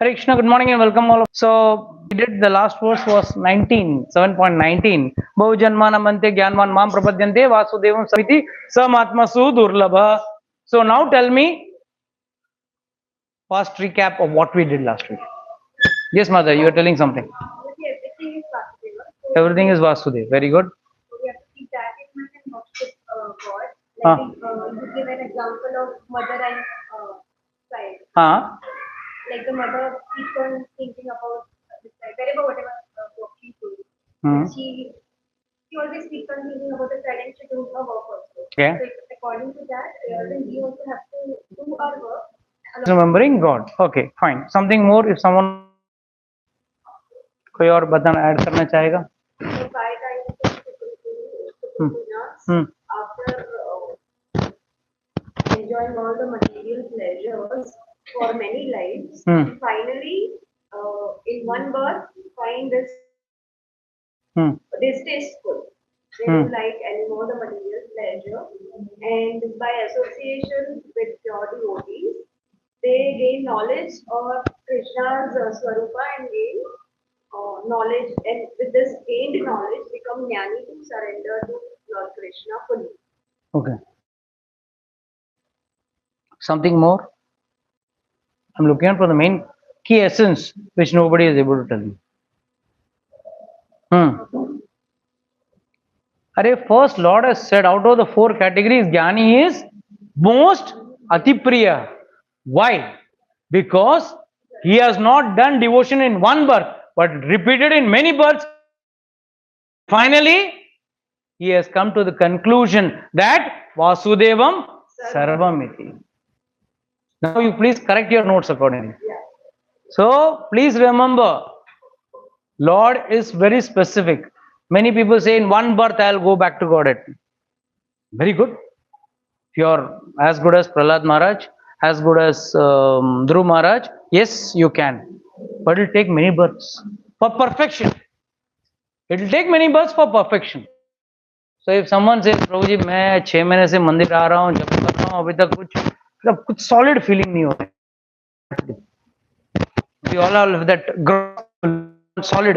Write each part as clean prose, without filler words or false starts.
Hare Krishna, good morning and welcome all. So we did the last verse was 19, 7.19. Bahujanmana mante jnanman mam prapadyante vasudevam saviti samatmasu durlabha. So now tell me fast recap of what we did last week. Yes, mother, you are telling something. Everything is Vasudeva. Everything is Vasudev. Very good. So we have to keep that in mind and worship God. Huh. You give an example of mother and child. Huh. Like the mother keeps on thinking about the child, wherever whatever work she's doing. Hmm. She always keeps on thinking about the child and she does her work also. Okay. So according to that, then we also have to do our work. Remembering God. Okay, fine. Something more if someone कोई और बताना add करना चाहेगा? So by time Hmm. after enjoying all the material pleasures for many lives, Hmm. finally, in one birth, find this Hmm. distasteful. They Hmm. don't like anymore the material pleasure, and by association with pure devotees, they gain knowledge of Krishna's Swarupa and gain knowledge, and with this gained knowledge, become jnani to surrender to Lord Krishna fully. Okay. Something more? I'm looking out for the main key essence which nobody is able to tell you. First Lord has said out of the four categories, Jnani is most Atipriya. Why? Because he has not done devotion in one birth, but repeated in many births. Finally, he has come to the conclusion that Vasudevam Sarvamiti. Now you please correct your notes accordingly. So please remember, Lord is very specific. Many people say in one birth I'll go back to Godhead. Very good. If you're as good as Prahlad Maharaj, as good as Dhruv Maharaj, yes, you can. But it'll take many births for perfection. It'll take many births for perfection. So if someone says, प्रभु जी मैं 6 महीने से मंदिर आ रहा हूँ, जब कर रहा हूँ, अभी तक कुछ solid feeling नहीं हो रहा. We all have that solid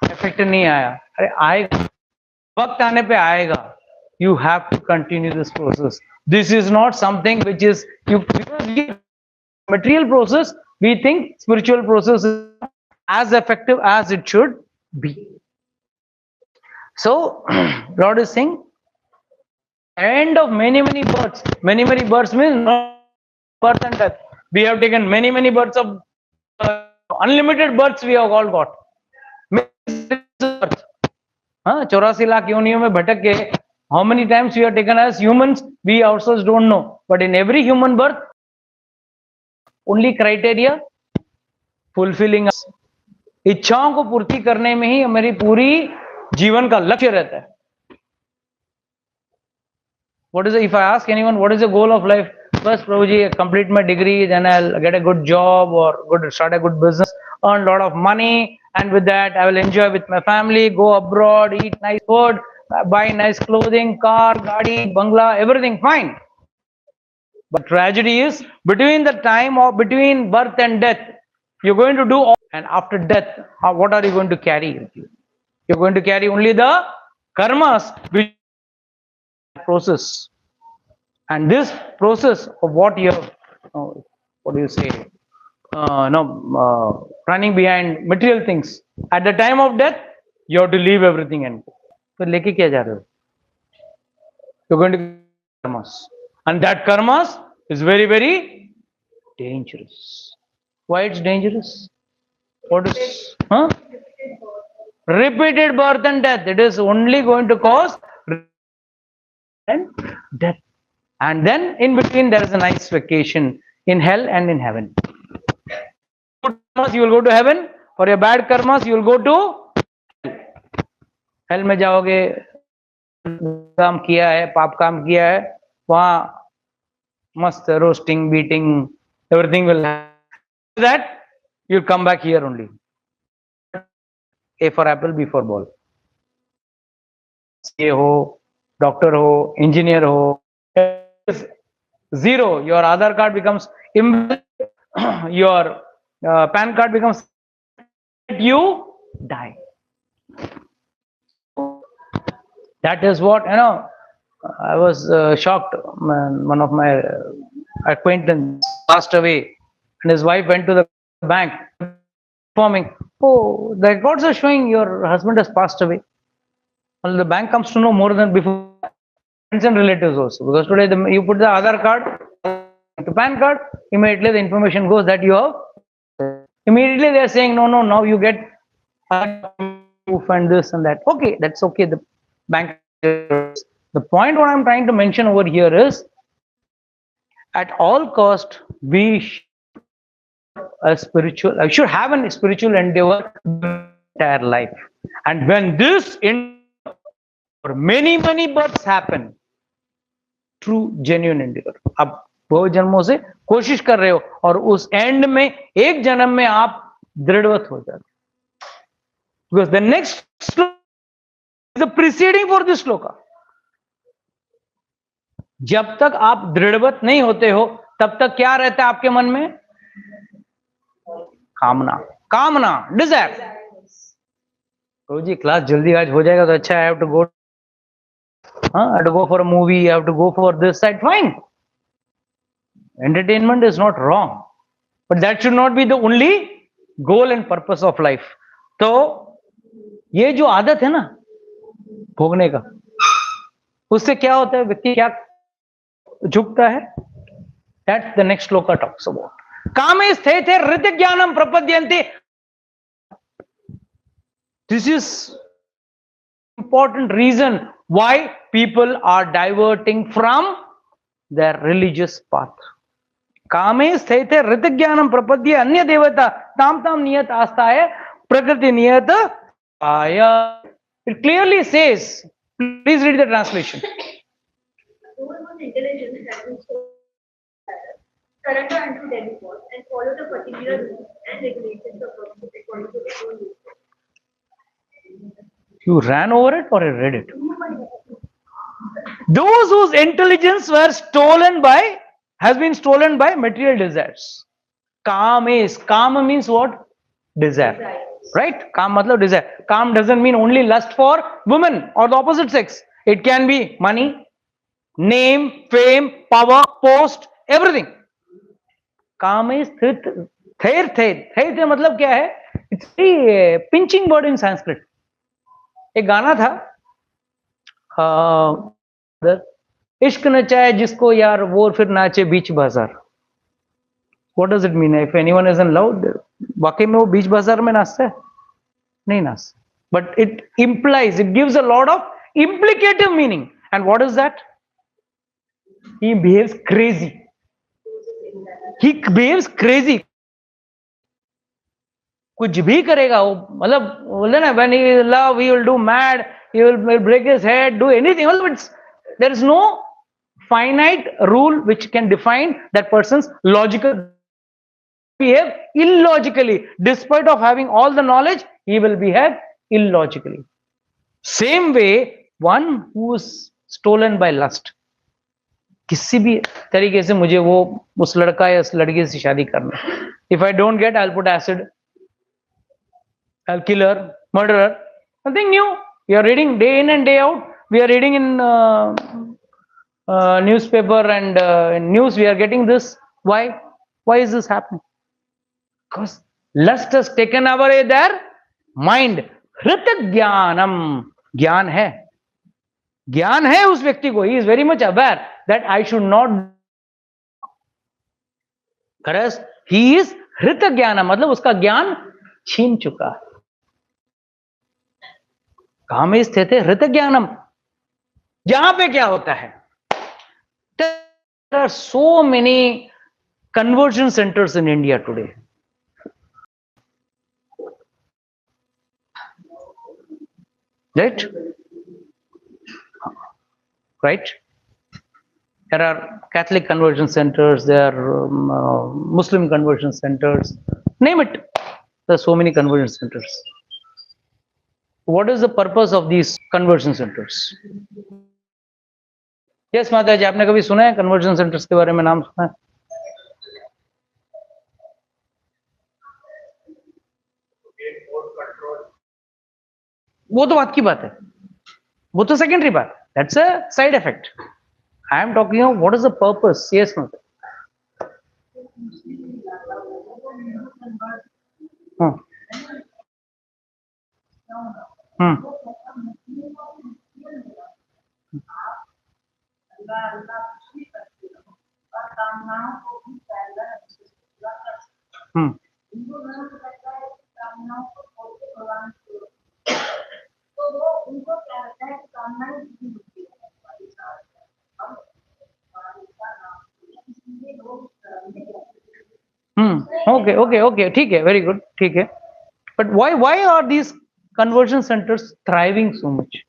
effect नहीं आया. अरे आएगा, वक्त आने पे आएगा. You have to continue this process. This is not something which is because material process. We think spiritual process is as effective as it should be. So Lord is saying, end of many births. Many births means not birth and death. We have taken many births of unlimited births. We have all got. 84 lakh योनियों में भटक के how many times we are taken as humans, we ourselves don't know. But in every human birth, only criteria fulfilling इच्छाओं को पूर्ति करने में ही हमारी पूरी जीवन का लक्ष्य रहता है. What is if I ask anyone what is the goal of life? First, Prabhuji, complete my degree, then I'll get a good job or start a good business, earn a lot of money, and with that I will enjoy with my family, go abroad, eat nice food, buy nice clothing, car, gaadi, bangla, everything fine. But tragedy is between the time of between birth and death, you're going to do all, and after death, what are you going to carry with you? You're going to carry only the karmas, which process. And this process of what you have, what do you say, running behind material things, at the time of death, you have to leave everything and go. So, leke kya ja rahe ho? You're going to karmas. And that karmas is very dangerous. Why it's dangerous? What is, repeated birth and death. It is only going to cause and death. And then in between there is a nice vacation in hell and in heaven. Good karmas, you will go to heaven. For your bad karmas, you will go to hell. में जाओगे, काम किया है, पाप काम किया है, वहाँ मस्त roasting, beating, everything will happen. That you'll come back here only. A for apple, B for ball. CA हो, doctor हो, engineer हो, zero. Your Aadhaar card becomes your PAN card becomes you die. That is what, I was shocked. One of my acquaintance passed away, and his wife went to the bank informing, oh, the records are showing your husband has passed away. Well, the bank comes to know more than before, friends and relatives also, because today you put the Aadhaar card to PAN card, immediately the information goes that you have. Immediately they are saying, no, no, now you get proof and this and that. Okay, that's okay. The bank. The point what I'm trying to mention over here is, at all cost, we should have a spiritual endeavor entire life. And when this many births happen, true genuine endeavor, आप बहुत जन्मों से कोशिश कर रहे हो और उस एंड में एक जन्म में आप दृढ़वत हो जाते, because the next sloka is the preceding for this sloka. जब तक आप दृढ़वत नहीं होते हो तब तक क्या रहता है आपके मन में? कामना, कामना, डिजायर. तो जी क्लास जल्दी आज हो जाएगा तो अच्छा है. I have to go, I have to go for a movie, I have to go for this side. Fine, entertainment is not wrong, but that should not be the only goal and purpose of life. तो ये जो आदत है ना भोगने का, उससे क्या होता है? व्यक्ति क्या झुकता है? That's the next sloka talks about. कामे स्थिते ऋत ज्ञानम प्रपद्यन्ते. This is important reason why people are diverting from their religious path. कामे स्थिते ऋत ज्ञानम प्रपद्य अन्य देवता ताम ताम नियत आस्थाय प्रकृति नियत आया. It clearly says, please read the translation. Those whose intelligence has been so surrender unto demigods and follow the particular rules and regulations of worship according to their own wisdom. You ran over it or you read it? Those whose intelligence has been stolen by material desires. Kaam means what? Desire. Right? Kaam matlab desire. Kaam doesn't mean only lust for women or the opposite sex. It can be money, name, fame, power, post, everything. Kaam is thair matlab kya hai? It's a pinching word in Sanskrit. एक गाना था, इश्क नचाए जिसको यार वो फिर नाचे बीच बाजार. What does it mean? If anyone is in love, वाकई में वो बीच बाजार में नाचता है? नहीं नाचता. But it implies, it gives a lot of implicative meaning. And what is that? He behaves crazy. He behaves crazy. कुछ भी करेगा वो, मतलब बोले ना, when he will love, he will do mad, he will break his head, do anything. There is no finite rule which can define that person's logical. Behave illogically, despite of having all the knowledge, he will behave illogically. Same way, one who is stolen by lust, किसी भी तरीके से मुझे वो उस लड़का या उस लड़की से शादी करना. If I don't get, I'll put acid, I'll kill her, murder her. Nothing new. We are reading day in and day out. We are reading in newspaper and in news. We are getting this. Why? Why is this happening? Because lust has taken away their mind. Hrit jnanam. ज्ञान है, ज्ञान है उस व्यक्ति को. He is very much aware that I should not. Whereas he is hrit jnanam, मतलब उसका ज्ञान छीन चुका है. कहां में स्थित है हृत ज्ञानम? यहां पे क्या होता है? There are so many conversion centers in India today. Right? There are Catholic conversion centers, there are Muslim conversion centers, name it. There are so many conversion centers. What is the purpose of these conversion centers? Yes, माता जी, आपने कभी सुना है conversion centers के बारे में? नाम सुना है? वो तो बात की बात है, वो तो सेकेंडरी बात, that's a side effect. I am talking of what is the purpose. Yes no. Hmm. Hmm. Hmm. Okay okay okay, ठीक है, वेरी गुड, ठीक है. But why are these conversion centres thriving so much?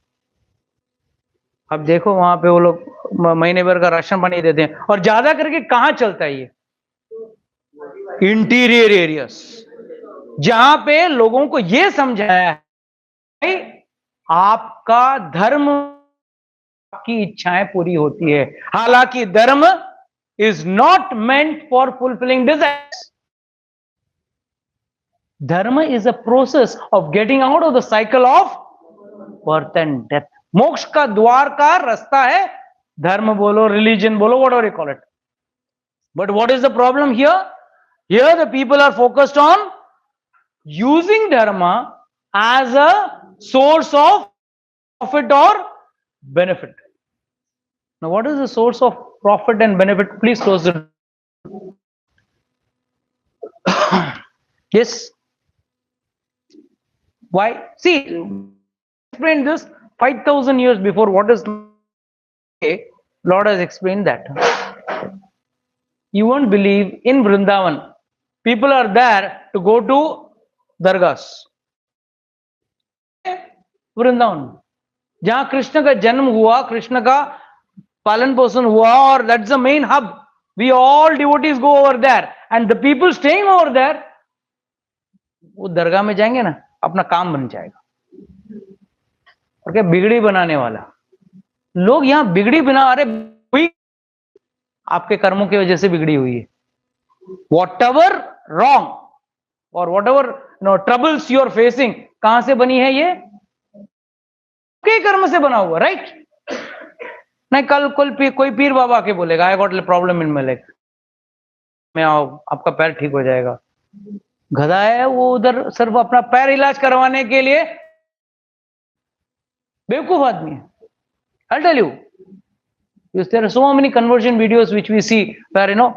अब देखो वहां पे वो लोग महीने भर का राशन पानी देते हैं, और ज्यादा करके कहाँ चलता है ये? इंटीरियर एरियाज, जहां पे लोगों को ये समझाया है आपका धर्म आपकी इच्छाएं पूरी होती है, हालांकि dharma is not meant for fulfilling desires. Dharma is a process of getting out of the cycle of birth and death. मोक्ष का द्वार का रास्ता है, धर्म बोलो, रिलीजन बोलो, whatever you call it. But what is the problem here? Here the people are focused on using dharma as a source of profit or benefit. Now, what is the source of profit and benefit? Please close the. Yes. Why? See, explain this 5,000 years before. What is Lord has explained that. You won't believe, in Vrindavan, people are there to go to dargahs. Vrindavan, जहां कृष्ण का जन्म हुआ, कृष्ण का पालन पोषण हुआ, और that's the main hub. We all devotees go over there, and the people staying over there, वो दरगाह में जाएंगे ना, अपना काम बन जाएगा. और क्या बिगड़ी बनाने वाला लोग यहां बिगड़ी बना, अरे हुई आपके कर्मों की वजह से बिगड़ी हुई है. वॉट एवर रॉन्ग और whatever troubles you are facing, कहां से बनी है ये? के कर्म से बना हुआ, राइट? नहीं, कल कोई पीर बाबा के बोलेगा I got problem in my leg, मैं आओ, आपका पैर ठीक हो जाएगा. गधा है वो, उधर सिर्फ अपना पैर इलाज करवाने के लिए, बेवकूफ आदमी है. I'll tell you, because there are so many conversion videos which we see where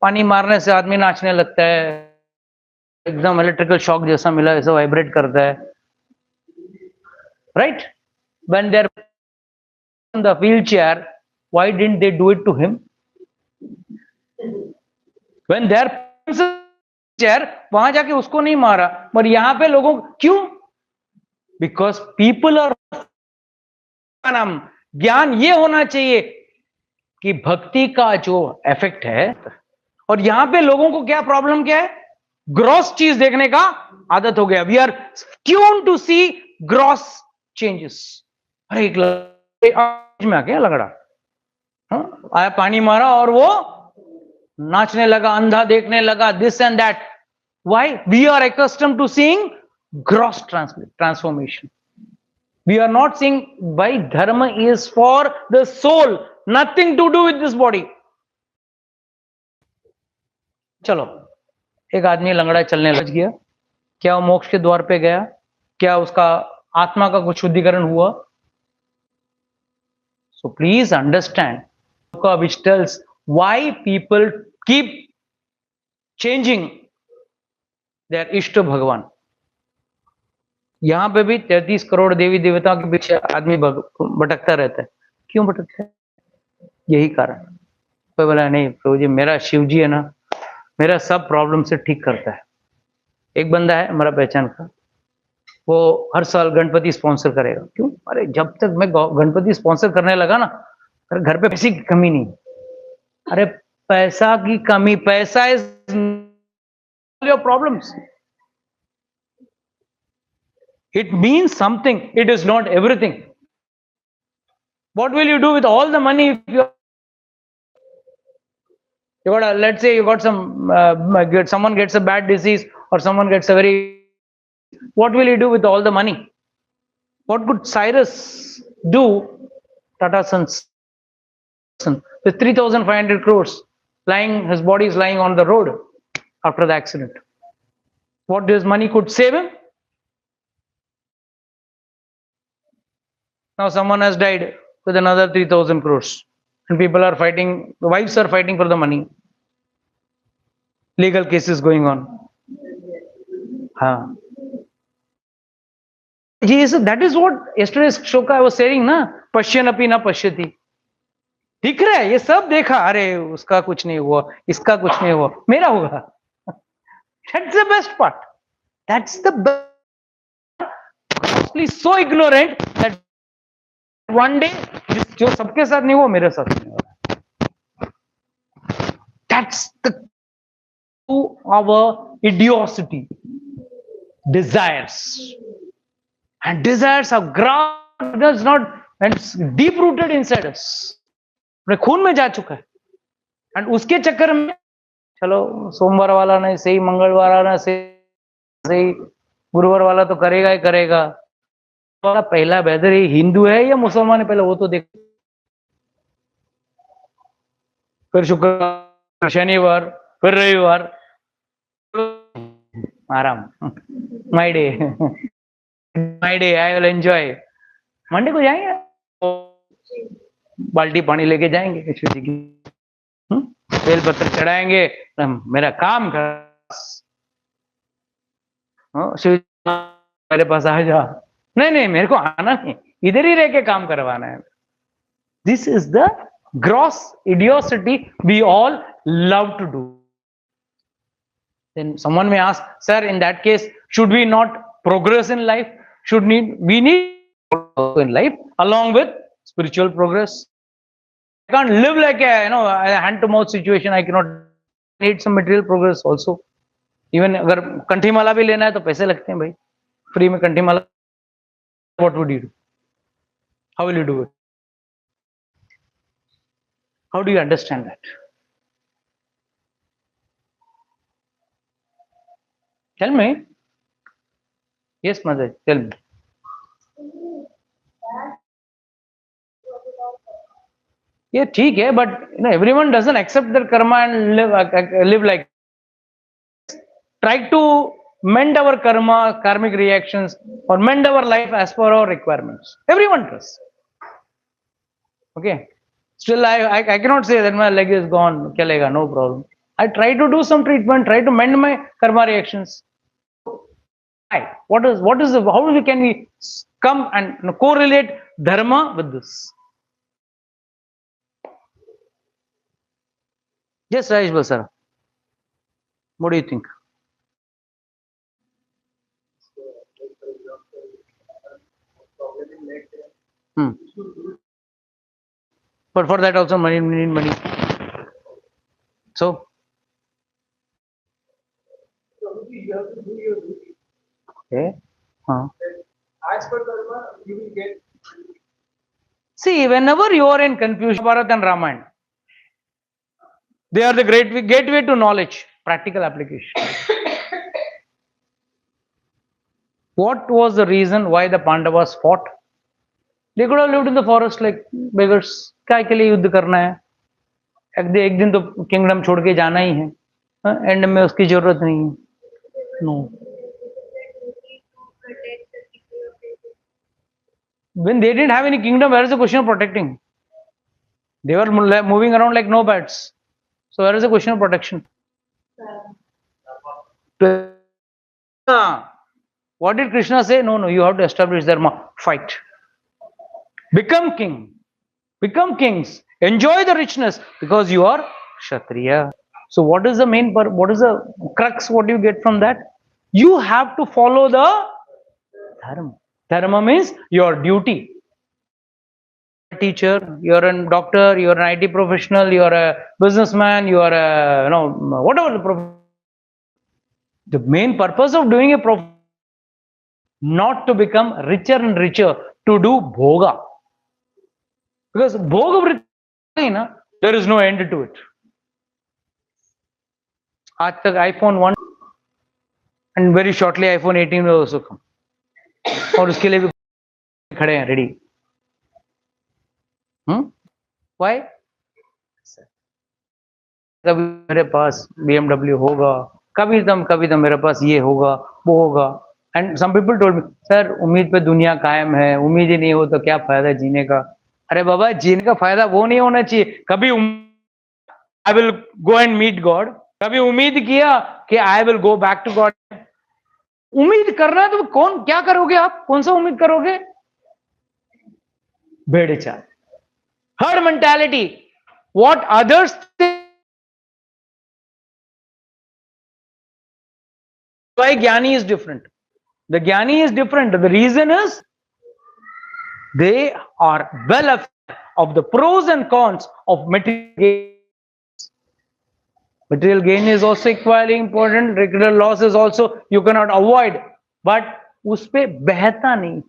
पानी मारने से आदमी नाचने लगता है, एकदम इलेक्ट्रिकल शॉक जैसा मिला, ऐसा वाइब्रेट करता है, right? When they're in the wheelchair, why didn't they do it to him? When they're chair, वहां जाके उसको नहीं मारा, पर यहां पे लोगों क्यों? Because people are नाम ज्ञान ये होना चाहिए कि भक्ति का जो इफेक्ट है, और यहां पे लोगों को क्या प्रॉब्लम क्या है? ग्रॉस चीज देखने का आदत हो गया. We are tune to see gross changes. अरे एक में आके लगड़ा आया, पानी मारा और वो नाचने लगा, अंधा देखने लगा, this and that. Why? We are accustomed to seeing gross transformation. We are not seeing why dharma is for the soul, nothing to do with this body. चलो, एक आदमी लंगड़ा चलने लग गया, क्या वो मोक्ष के द्वार पे गया? क्या उसका आत्मा का कुछ शुद्धिकरण हुआ? So please understand, which tells why people keep changing their Ishta Bhagwan. यहां पे भी 33 करोड़ देवी देवताओं के पीछे आदमी भटकता रहता है. क्यों भटकता है? यही कारण. कोई बोला नहीं प्रभु जी, मेरा शिव जी है ना, मेरा सब प्रॉब्लम से ठीक करता है. एक बंदा है हमारा पहचान का, वो हर साल गणपति स्पॉन्सर करेगा. क्यों? अरे जब तक मैं गणपति स्पॉन्सर करने लगा ना, घर पे पैसे की कमी नहीं. अरे पैसा की कमी, पैसा is your problems. It means something. It is not everything. What will you do with all the money if you got let's say you got someone gets a bad disease, or someone gets a very, what will you do with all the money? What could Cyrus do? Tata Sons with 3,500 crores lying, his body is lying on the road after the accident. What this money could save him? Now someone has died with another 3,000 crores, and people are fighting. The wives are fighting for the money. Legal cases going on. Huh. Yes, that is what yesterday's shloka I was saying, na pashyanapi na pashyati. दिख रहा है ये सब देखा, अरे उसका कुछ नहीं हुआ, इसका कुछ नहीं हुआ, मेरा होगा. That's the best part. That's the best. Grossly so ignorant that one day जो सबके साथ नहीं हुआ मेरे साथ नहीं हुआ. That's the our idiocy, desires, and desires are ground does not and deep rooted inside us. खून में जा चुका है, एंड उसके चक्कर में चलो सोमवार वाला नहीं सही, मंगलवार वाला सही, गुरुवार वाला तो करेगा ही करेगा. वाला पहला बेहतर ये हिंदू है या मुसलमान है पहले वो तो देख. फिर शुक्रवार, शनिवार, फिर रविवार, आराम. My day, my day, I will enjoy. Monday को जाएंगे, बाल्टी पानी लेके जाएंगे शिव जी की, बेल पत्र चढ़ाएंगे, मेरा काम कर. शिव जी मेरे पास आ जा. नहीं नहीं मेरे को आना नहीं, इधर ही रह के काम करवाना है. This is the gross idiocy we all love to do. Then someone may ask, sir, in that case, should we not progress in life? We need in life along with spiritual progress. I can't live like a hand to mouth situation. I cannot need some material progress also. Even अगर कंठी माला भी लेना है तो पैसे लगते हैं भाई. फ्री में कंठी माला, what would you do? How will you do it? How do you understand that? Tell me. Yes, mother, tell me. Yeah, ठीक है, but everyone doesn't accept their karma and live like. Try to mend our karma, karmic reactions, or mend our life as per our requirements. Everyone does. Okay. Still, I cannot say that my leg is gone. Chalega, no problem. I try to do some treatment, try to mend my karma reactions. Why? How can we come and correlate dharma with this? Yes, Rajesh Basara. What do you think? But for that also we need money. So, okay. As per karma, you will get. See, whenever you are in confusion, Bharat and Ramayana, they are the great gateway to knowledge, practical application. What was the reason why the Pandavas fought? They could have lived in the forest like beggars. क्या के लिए युद्ध करना है? एक दिन तो kingdom छोड़ के जाना ही है. एंड में उसकी जरूरत नहीं है. No. When they didn't have any kingdom, where is the question of protecting? They were moving around like nomads. So where is the question of protection? What did Krishna say? No, you have to establish dharma. Fight. Become king. Become kings. Enjoy the richness because you are Kshatriya. So what is the what is the crux? What do you get from that? You have to follow the dharma. Dharma means your duty. Teacher, you're a doctor, you're an IT professional, you're a businessman, you're a whatever the profession. The main purpose of doing a profession, not to become richer and richer, to do bhoga. Because bhoga, there is no end to it. आज तक iPhone 1 and very shortly iPhone 18 will also come. और उसके लिए भी खड़े हैं ready. Why? कभी मेरे पास BMW होगा, कभी तो मेरे पास ये होगा, वो होगा. And some people told me, sir उम्मीद पे दुनिया कायम है, उम्मीद ही नहीं हो तो क्या फायदा जीने का. अरे बाबा, जीने का फायदा वो नहीं होना चाहिए कभी I will go and meet God, कभी उम्मीद किया कि I will go back to God. उम्मीद करना है तो कौन क्या करोगे, आप कौन सा उम्मीद करोगे? भेड़ चाल, herd mentality, what others. Why Jnani is different? The Jnani is different. The reason is they are well aware of the pros and cons of material gain. Material gain is also equally important. Regular loss is also you cannot avoid, but उसपे बहता नहीं.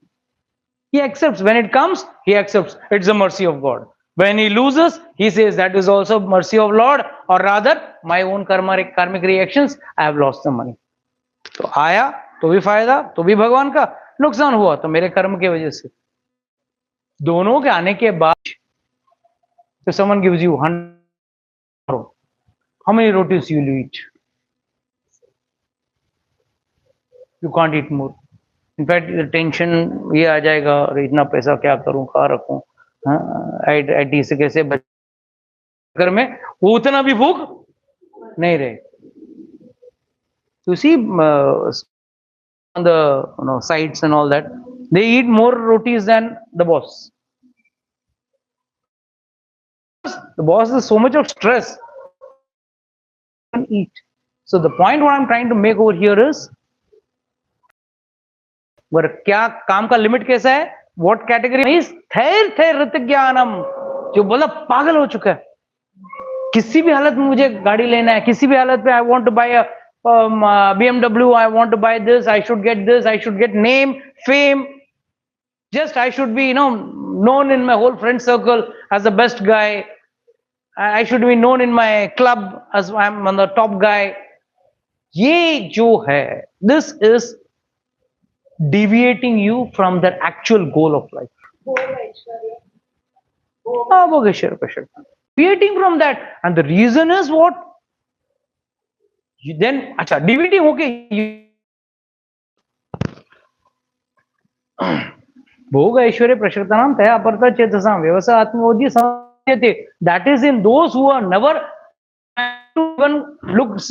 He accepts when it comes. He accepts it's the mercy of God. When he loses, he says that is also mercy of Lord, or rather my own karmic reactions. I have lost the money. तो आया तो भी फायदा, तो भी भगवान का, नुकसान हुआ तो मेरे कर्म की वजह से. दोनों के आने के बाद तो someone gives you 100, how many rotis you will eat? You can't eat more. In fact tension ये आ जाएगा, अरे इतना पैसा क्या करूं, कहाँ रखूं, आईटी से कैसे बच कर में वो उतना भी भूख नहीं रहे. You see on the sites and all that, they eat more rotis than the boss. The boss is so much of stress. Eat. So the point what I'm trying to make over here is, क्या काम का limit कैसा है? What category is थैर ऋत ज्ञानम, जो बोला पागल हो चुका है. किसी भी हालत में मुझे गाड़ी लेना है, किसी भी हालत में I want to buy a BMW, I want to buy this, I should get name, fame. Just I should be, known in my whole friend circle as the best guy. I should be known in my club as I'm on the top guy. ये जो है, this is deviating you from the actual goal of life. Deviating from that, and the reason is what? Then, deviating, okay. भोग ऐश्वर्य प्रशक्तानां तया अपरता चेतसां व्यवसाय आत्मबोधि समझते. That is in those who are never even looks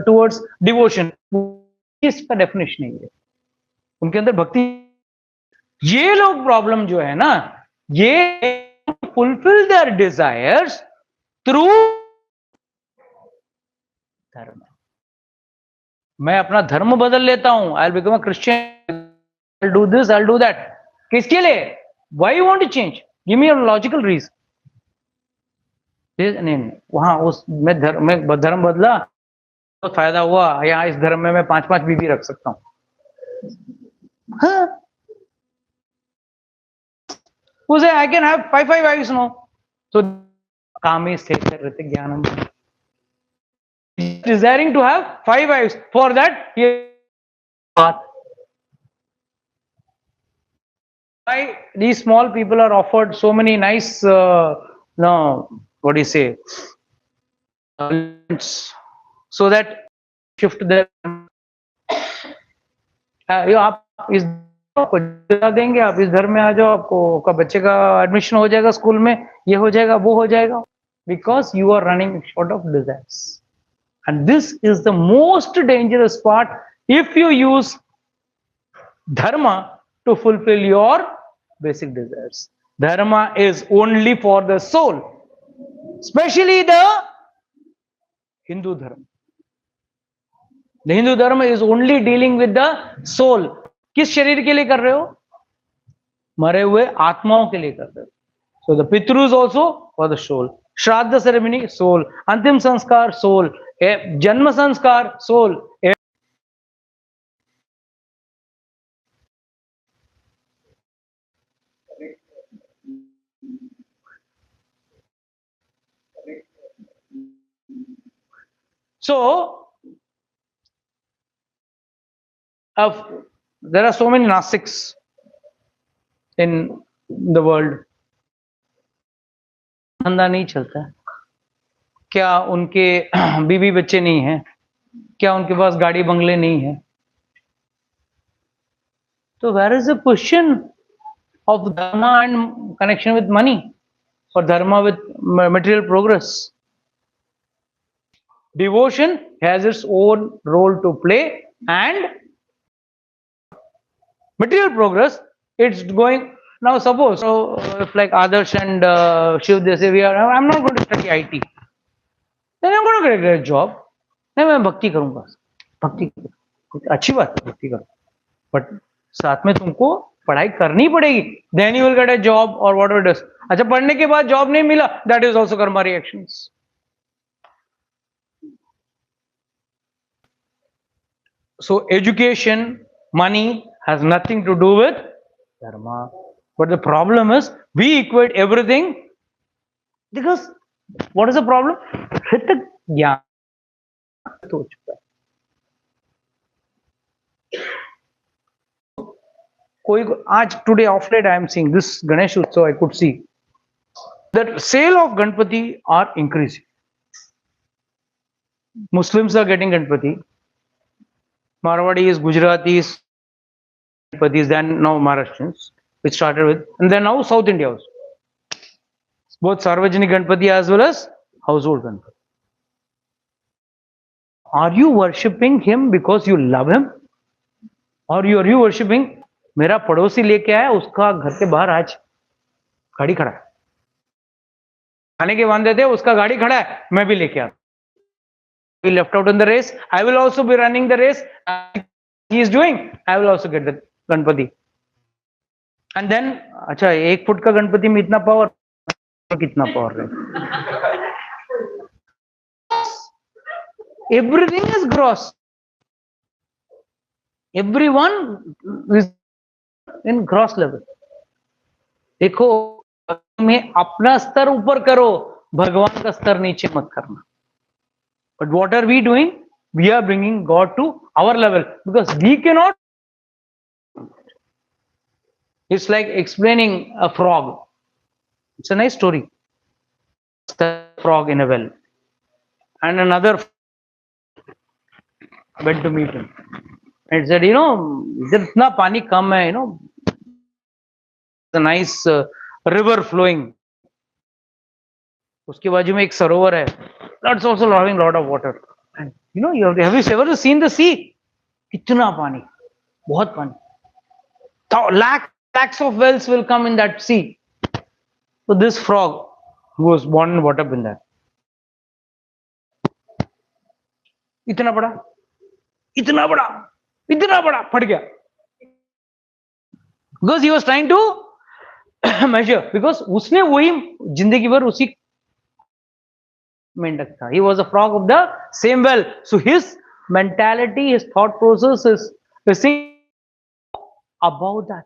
towards devotion. इसका definition नहीं है उनके अंदर भक्ति. ये लोग प्रॉब्लम जो है ना, ये फुलफिल देयर डिजायर्स थ्रू धर्म. मैं अपना धर्म बदल लेता हूं, I will become a Christian, I'll do this, I'll do that. किसके लिए? Why you want to change? Give me a logical reason. नहीं, वहां उस मैं धर्म बदला तो फायदा हुआ, यहाँ इस धर्म में मैं 5-5 बीवी रख सकता हूँ. हाँ, उसे I can have 5 wives now. So कामी स्थिर ज्ञानम, desiring to have 5 wives. For that he why these small people are offered so many nice what do you say, so that shift their आप इस देंगे, आप इस धर्म में आ जाओ, आपका बच्चे का एडमिशन हो जाएगा स्कूल में, ये हो जाएगा, वो हो जाएगा, because you are running short of desires. And this is the most dangerous part if you use dharma to fulfill your basic desires. Dharma is only for the soul, especially the Hindu dharma. The Hindu dharma is only dealing with the soul. किस शरीर के लिए कर रहे हो? मरे हुए आत्माओं के लिए कर रहे हो. So the Pitrus also for the soul. Shraddha ceremony, soul. Antim sanskar, soul. Janma sanskar, soul. So there are so many Nastics. in the world. धंधा नहीं चलता है क्या? उनके बीवी बच्चे नहीं हैं क्या? उनके पास गाड़ी बंगले नहीं है? So where is the question of dharma and connection with money, or dharma with material progress? Devotion has its own role to play, and material progress, it's going. Now suppose, so if like Adarsh and Shiv, they say, I'm not going to study IT, then I'm going to get a job. नहीं, मैं भक्ति करूंगा, भक्ति अच्छी बात है, भक्ति करो, बट साथ में तुमको पढ़ाई करनी पड़ेगी, then you will get a job और व्हाट एवर इट इज. अच्छा, पढ़ने के बाद जॉब नहीं मिला, that is also karma reactions. So education, money has nothing to do with dharma. But the problem is we equate everything, because what is the problem? हित ज्ञान हो चुका है. कोई आज today off late I am seeing this Ganesh Utsav, I could see that sale of Ganpati are increasing. Muslims are getting Ganpati, Marwadis, Gujaratis, Ganpatis, then now Maharashtrians, which started with, and then now South India also. Both Sarvajanik Ganpati as well as household Ganpati. Are you worshipping him because you love him? Or are you worshipping, मेरा पड़ोसी लेके आया, उसका घर के बाहर आज गाड़ी खड़ा है, खाने के वांदे थे, उसका गाड़ी खड़ा है, मैं भी लेके आता. He left out in the race, I will also be running the race. He is doing, I will also get the Ganpati. And then, अच्छा, 1 फुट का गणपति में इतना पावर, कितना पावर है? Everything is gross. Everyone is in gross level. देखो, में अपना स्तर ऊपर करो, भगवान का स्तर नीचे मत करना. But what are we doing? We are bringing God to our level, because we cannot. It's like explaining a frog. It's a nice story. The frog in a well, and another went to meet him and said, इधर इतना पानी कम है, a nice river flowing. उसके बाजू में एक सरोवर है. That's also having lot of water. And have you ever seen the sea? कितना पानी, बहुत पानी. Lakhs of wells will come in that sea. So this frog, who was born and brought up in that, इतना बड़ा, इतना बड़ा, इतना बड़ा फट गया. Because he was trying to measure, because उसने वही जिंदगी भर उसी मेंढक था. He was a frog of the same well. So his mentality, his thought process is above that.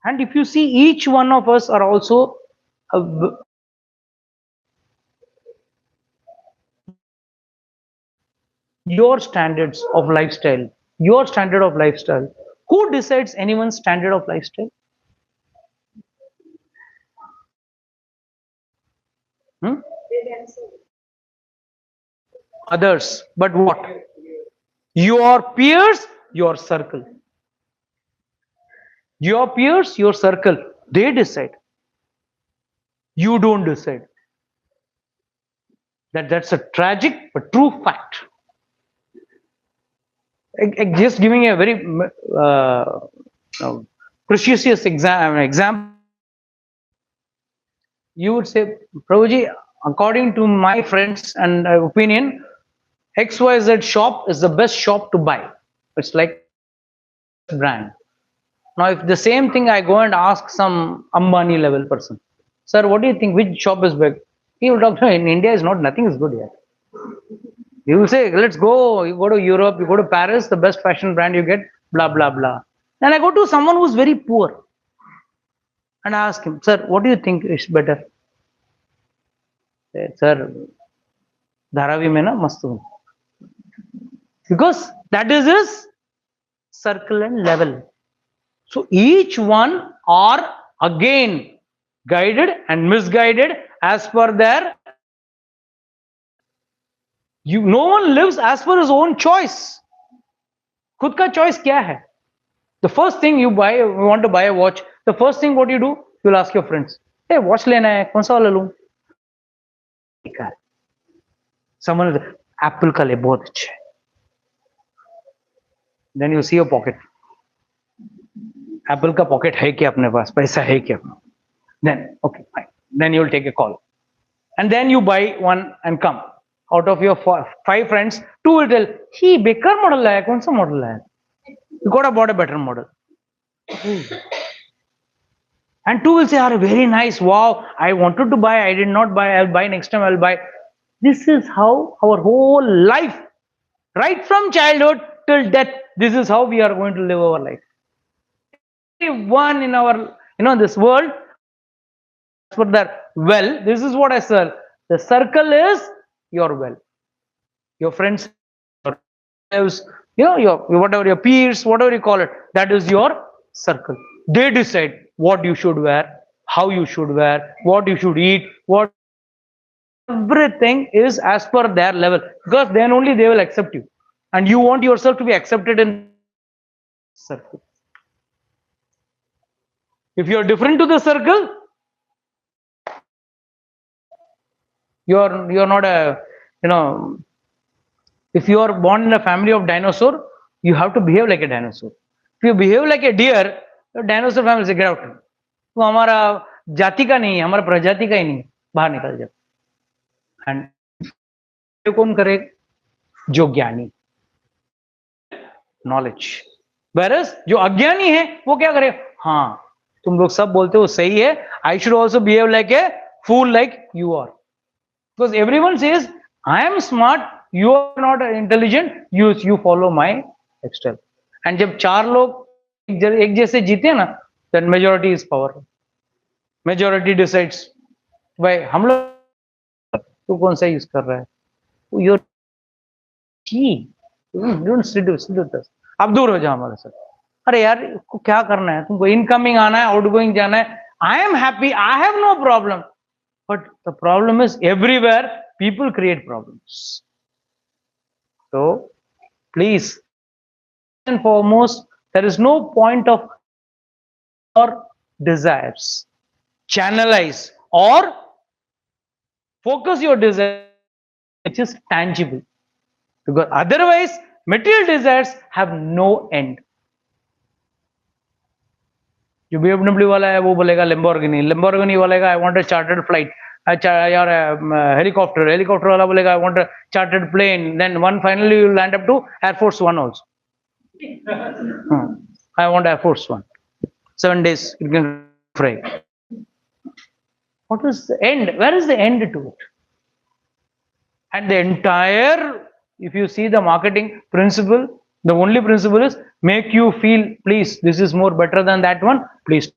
And if you see, each one of us are also your standards of lifestyle, your standard of lifestyle. Who decides anyone's standard of lifestyle? Others. But what? Your peers, your circle. Your peers, your circle, they decide. You don't decide. That's a tragic but true fact. Just giving a very precious example. You would say, Prabhuji, according to my friends and opinion, XYZ shop is the best shop to buy. It's like brand. Now, if the same thing I go and ask some Ambani level person, sir, what do you think? Which shop is big? He will talk to me, in India nothing is good yet. You will say, let's go. You go to Europe, you go to Paris, the best fashion brand you get, blah, blah, blah. Then I go to someone who's very poor and I ask him, sir, what do you think is better? Say, sir, Dharavi mein na mast hu. Because that is his circle and level. So each one are again guided and misguided as per their. No one lives as per his own choice. खुद का choice क्या है? The first thing you buy, you want to buy a watch. The first thing what you do, you'll ask your friends, "Hey, watch लेना है, कौन सा वाला लूं?" Someone will, Apple का ले, बहुत अच्छा है. Then you see your pocket. Apple का pocket है क्या अपने पास? पैसा है क्या? Then okay, fine. Then you'll take a call, and then you buy one and come. Out of your 5 friends, 2 will tell, "He बेकार model है, कौन सा model है?" You got to bought a better model. And 2 will say, "Are very nice. Wow, I wanted to buy. I did not buy. I'll buy next time. I'll buy." This is how our whole life, right from childhood till death, this is how we are going to live our life. Everyone in our, this world, for that well, this is what I said. The circle is your well. Your friends, your relatives, your whatever your peers, whatever you call it, that is your circle. They decide what you should wear, how you should wear, what you should eat, what everything is as per their level, because then only they will accept you, and you want yourself to be accepted in circle. If you are different to the circle, you're not a, if you are born in a family of dinosaur, you have to behave like a dinosaur. If you behave like a deer, the dinosaur family say, "Get out." वो हमारा जाति का नहीं है, हमारा प्रजाति का ही नहीं है, बाहर निकल जाओ. एंड कौन करे? जो ज्ञानी, नॉलेज. वेरस जो अज्ञानी है वो क्या करे? हाँ, तुम लोग सब बोलते हो सही है, I should also behave like a fool like you are, because everyone says I am smart, you are not intelligent, you follow my एक्सटेल. एंड जब 4 लोग एक जैसे जीते ना, then majority is power. Majority decides. भाई हम लोग, तू कौन सा यूज कर रहा है? योर आप दूर हो जाओ हमारे साथ. अरे यार, को क्या करना है? तुमको इनकमिंग आना है, आउटगोइंग जाना है. I am happy, I have no problem. But the problem is everywhere people create problems. So please, and foremost, there is no point of or desires. Channelize or focus your desire which is tangible, because otherwise material desires have no end. जो BMW वाला है वो बोलेगा Lamborghini वाला है I want a chartered flight. यार helicopter वाला बोलेगा I want a chartered plane. Then one finally you land up to Air Force One also. I want Air Force One. 7 days you can fly. What is the end? Where is the end to it? And the entire, if you see the marketing principle, the only principle is make you feel, please, this is more better than that one, please,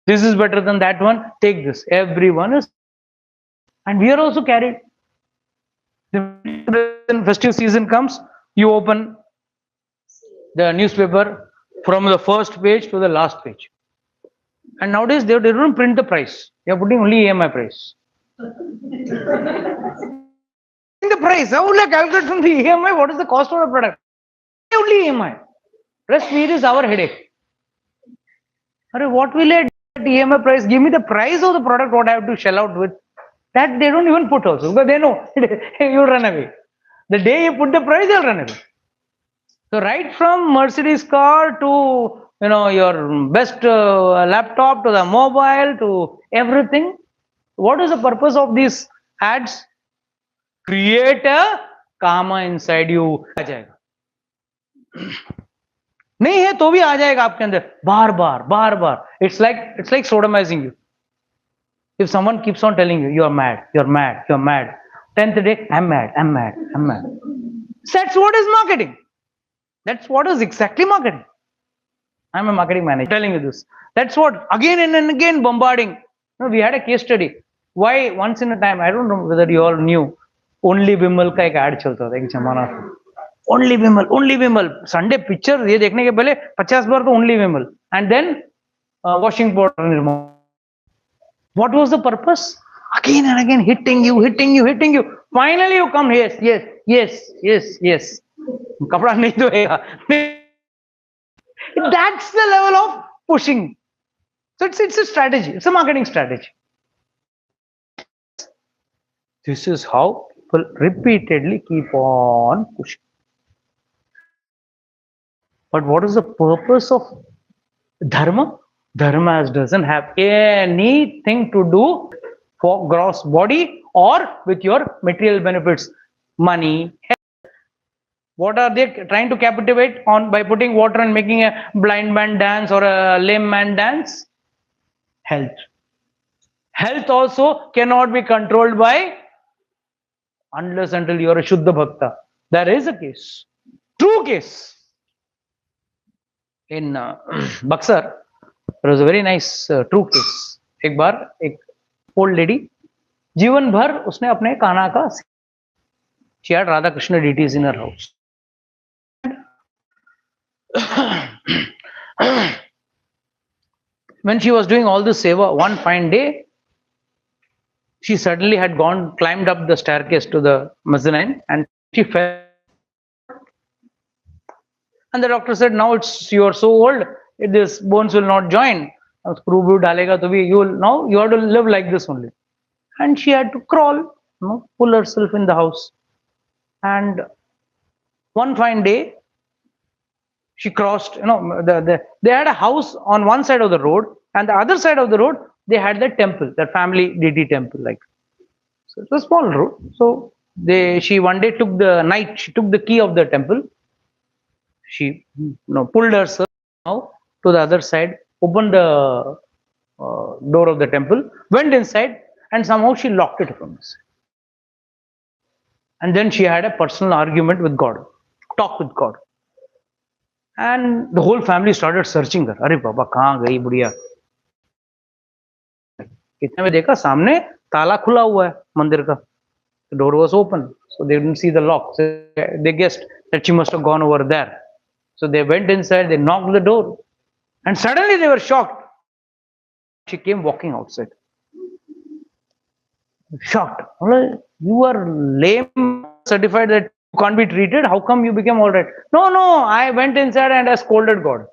this is better than that one, take this. Everyone is, and we are also carried. The festive season comes, you open the newspaper from the first page to the last page, and nowadays they don't print the price, they are putting only EMI price. The price, how will I calculate from the EMI what is the cost of the product? Only EMI. Rest here is our headache. Arre, what will I EMI price? Give me the price of the product what I have to shell out with. That they don't even put also, because they know you'll run away. The day you put the price, they'll run away. So right from Mercedes car to your best laptop to the mobile to everything, what is the purpose of these ads? Create a karma inside you. आ जाएगा, नहीं है तो भी आ जाएगा आपके अंदर, बार बार. It's like sodomizing you. If someone keeps on telling you, you are mad, you're mad, you're mad, 10th day, I'm mad. That's what is marketing. That's what is exactly marketing. I'm a marketing manager telling you this. That's what again and again bombarding. We had a case study. Why once in a time, I don't know whether you all knew, only Bimal का एक ad चलता था एक जमाना था. Only Bimal. Sunday picture ये देखने के पहले 50 बार तो only Bimal. And then washing powder nirma. What was the purpose? Again and again, hitting you, hitting you, hitting you. Finally, you come. Yes, yes, yes, yes, yes. कपड़ा नहीं धोएगा. That's the level of pushing. So it's a strategy. It's a marketing strategy. This is how people repeatedly keep on pushing. But what is the purpose of dharma? Dharma doesn't have anything to do for gross body or with your material benefits, money. What are they trying to captivate on by putting water and making a blind man dance or a lame man dance? Health. Health also cannot be controlled by unless until you are a Shuddha Bhakta. There is a case, true case. In Buxar, there was a very nice true case. एक बार एक old lady जीवन भर उसने अपने कान्हा का she had Radha Krishna deities in her house. When she was doing all this seva, one fine day, she suddenly had climbed up the staircase to the mezzanine, and she fell. And the doctor said, now you are so old, this bones will not join. Screw dalega to be, you have to live like this only. And she had to crawl, pull herself in the house. And one fine day, she crossed, they had a house on one side of the road, and the other side of the road, they had the temple, the family deity temple, like. So it was a small road. So she one day took the key of the temple. She pulled herself now to the other side, opened the door of the temple, went inside, and somehow she locked it from inside. And then she had a personal argument with God, talk with God. And the whole family started searching her. अरे बाबा कहाँ गई बुढ़िया? इतने में देखा सामने ताला खुला हुआ है मंदिर का. The door was open, so they didn't see the lock. So they guessed that she must have gone over there. So they went inside, they knocked the door, and suddenly they were shocked. She came walking outside. Shocked. You are lame, certified that you can't be treated. How come you became all right? No, I went inside and I scolded God.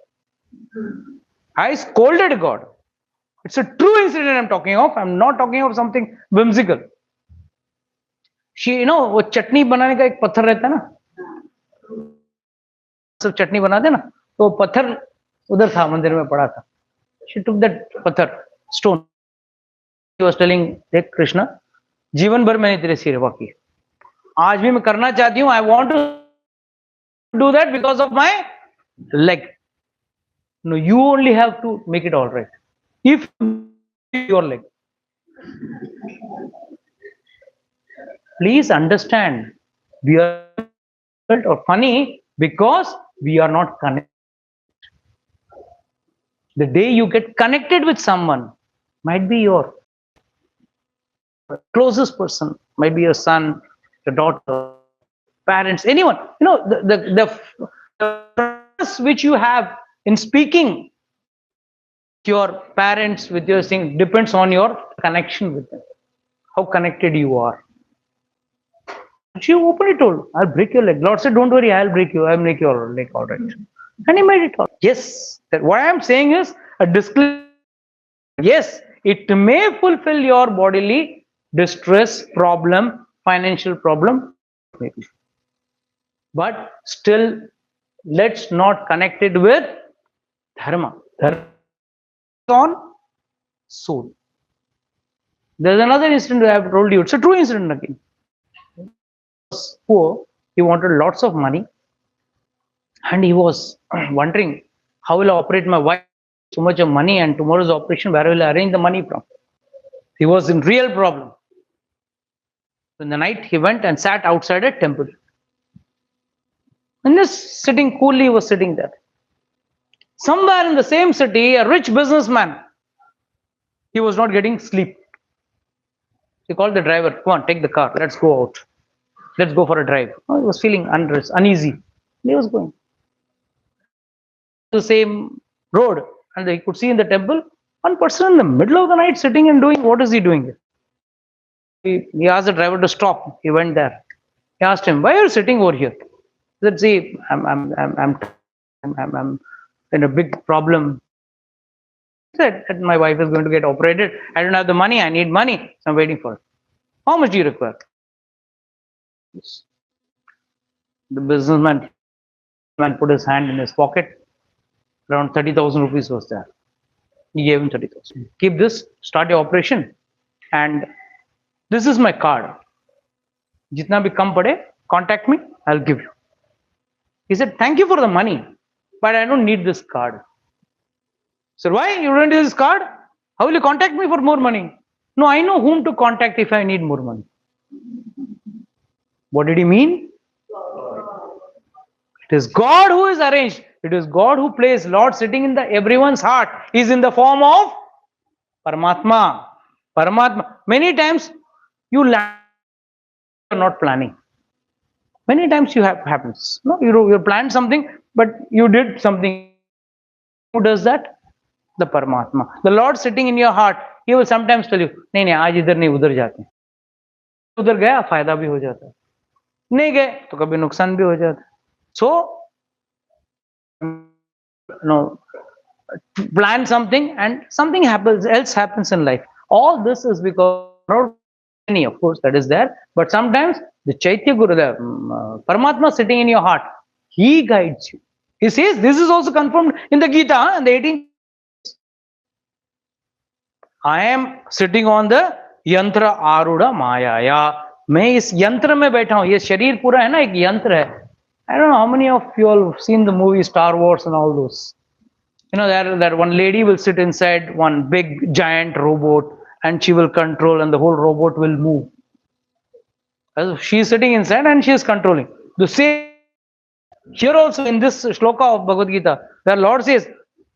I scolded God. It's a true incident I'm talking of. I'm not talking of something whimsical. She, वो चटनी बनाने का एक पत्थर रहता है ना, सब चटनी बनाते ना, तो पत्थर उधर था मंदिर में पड़ा था. She took that पत्थर, stone. She was telling, देख कृष्णा, जीवन भर मैंने तेरे सेवा की, आज भी मैं करना चाहती हूँ. I want to do that because of my leg. No, you only have to make it all right. If your leg. Please understand, we are or funny because we are not connected. The day you get connected with someone, might be your closest person, might be your son, your daughter, parents, anyone. The trust which you have in speaking your parents with your thing depends on your connection with them, how connected you are. She openly told, I'll break your leg. Lord said, don't worry, I'll break you. I'll make your leg all right. And he made it all. Yes, what I am saying is a disclaimer. Yes, it may fulfill your bodily distress, problem, financial problem, maybe. But still, let's not connect it with dharma. Dharma is on soul. There's another incident I have told you. It's a true incident again. Poor, he wanted lots of money, and he was wondering, how will I operate my wife? So much of money, and tomorrow's operation, where will I arrange the money from? He was in real problem. In the night, he went and sat outside a temple. And just sitting coolly, he was sitting there. Somewhere in the same city, a rich businessman, he was not getting sleep. He called the driver, come on, take the car, let's go out. Let's go for a drive. Oh, he was feeling uneasy. He was going. The same road, and they could see in the temple one person in the middle of the night sitting and doing, what is he doing? He asked the driver to stop. He went there. He asked him, "Why are you sitting over here?" He said, "See, I'm in a big problem." He said that my wife is going to get operated. I don't have the money. I need money. So I'm waiting for it. How much do you require? The businessman put his hand in his pocket. Around 30,000 rupees was there. He gave him 30,000. Keep this. Start your operation. And this is my card. Jitna bhi kam pade, contact me. I'll give you. He said, "Thank you for the money, but I don't need this card." So why you don't need this card? How will you contact me for more money? No, I know whom to contact if I need more money. What did he mean? It is God who is arranged. It is God who plays. Lord sitting in the everyone's heart is in the form of Paramatma. Paramatma. Many times you land, you're not planning. Many times you have happens. No, you planned something, but you did something. Who does that? The Paramatma. The Lord sitting in your heart. He will sometimes tell you, नहीं नहीं आज इधर नहीं उधर जाते हैं. उधर गया फायदा भी हो जाता है. नहीं गए तो कभी नुकसान भी हो जाता है. So no, plan something and something else happens in life. All this is because not any, of course, that is there, but sometimes the Chaitya Guru, the Paramatma sitting in your heart, he guides you. He says this is also confirmed in the Gita and the 18th. I am sitting on the yantra aruda mayaya. मैं इस यंत्र में बैठा हूं. ये शरीर पूरा है ना एक यंत्र है. I don't know how many of you all have seen the movie Star Wars and all those. You know that one lady will sit inside one big giant robot and she will control and the whole robot will move. She is sitting inside and she is controlling. The same here also in this shloka of Bhagavad Gita, the Lord says,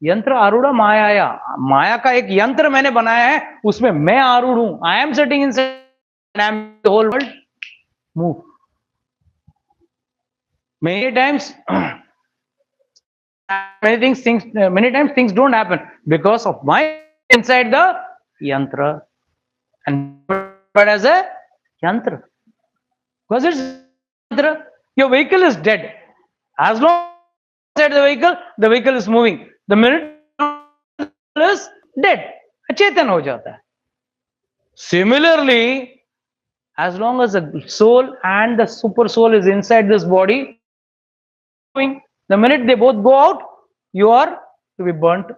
यंत्र आरूढ़ माया. माया का एक यंत्र मैंने बनाया है, उसमें मैं आरूढ़ हूं. I am sitting inside and I am the whole world move. Many times things don't happen because of my inside the yantra and but as a yantra. Because it's yantra, your vehicle is dead. As long as the vehicle is moving. The minute is dead, अचेतन हो जाता है. Similarly, as long as the soul and the super soul is inside this body, the minute they both go out, you are to be burnt.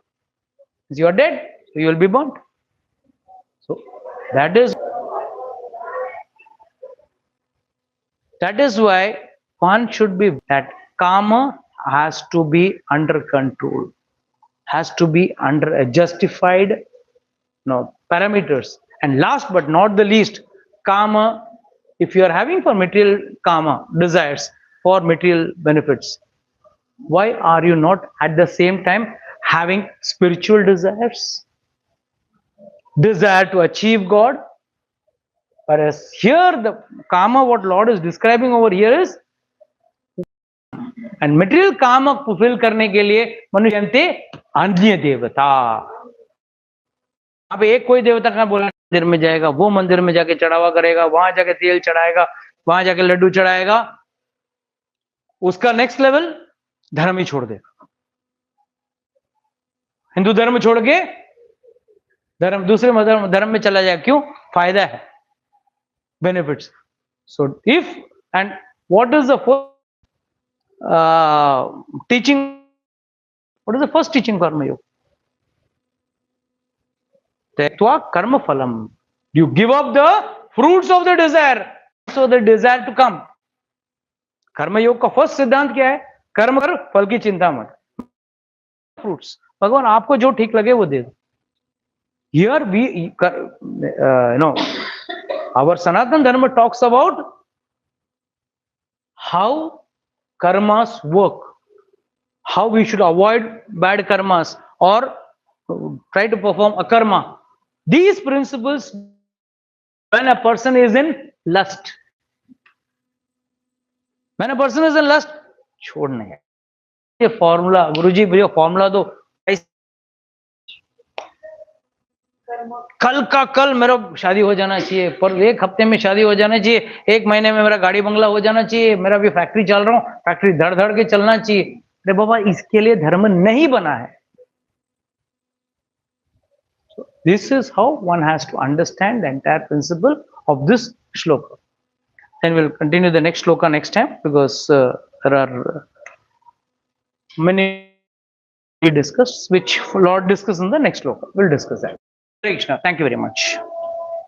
You are dead, so you will be burnt. So that is why one should be that karma has to be under control, has to be under a justified parameters. And last but not the least, karma, if you are having for material karma, desires for material benefits, why are you not at the same time having spiritual desires? Desire to achieve God? Whereas here the karma, what Lord is describing over here is, and material karma fulfill करने के लिए मनुष्य अन्य देवता. अब एक कोई देवता का बोला मंदिर में जाएगा, वो मंदिर में जाके चढ़ावा करेगा, वहां जाके तेल चढ़ाएगा, वहां जाके लड्डू चढ़ाएगा, उसका नेक्स्ट लेवल धर्म ही छोड़ देगा. हिंदू धर्म छोड़ के दूसरे धर्म में चला जाएगा. क्यों? फायदा है, benefits. So if and what is the first teaching? What is the first teaching karma yoga? Tektva karma phalam. You give up the fruits of the desire, so the desire to come. कर्म योग का first सिद्धांत क्या है? कर्म कर, फल की चिंता मत. फ्रूट्स भगवान आपको जो ठीक लगे वो दे दो. Here we our Sanatana Dharma talks about how karmas work, how we should avoid bad karmas or try to perform akarma. These principles when a person is in lust. When a person is in lust, छोड़ना है. ये formula गुरुजी मुझे formula दो. कर्म कल का कल मेरा शादी हो जाना चाहिए, पर 1 हफ्ते में शादी हो जाना चाहिए, 1 महीने में मेरा गाड़ी बंगला हो जाना चाहिए, मेरा भी फैक्ट्री चल रहा हूँ, फैक्ट्री धड़ धड़ के चलना चाहिए। अरे बाबा, इसके लिए धर्म नहीं बना है। This is how one has to understand the entire principle of this shloka. And we'll continue the next shloka next time, because there are many we discuss which Lord discuss in the next shloka. We'll discuss that. Hare Krishna. Thank you very much.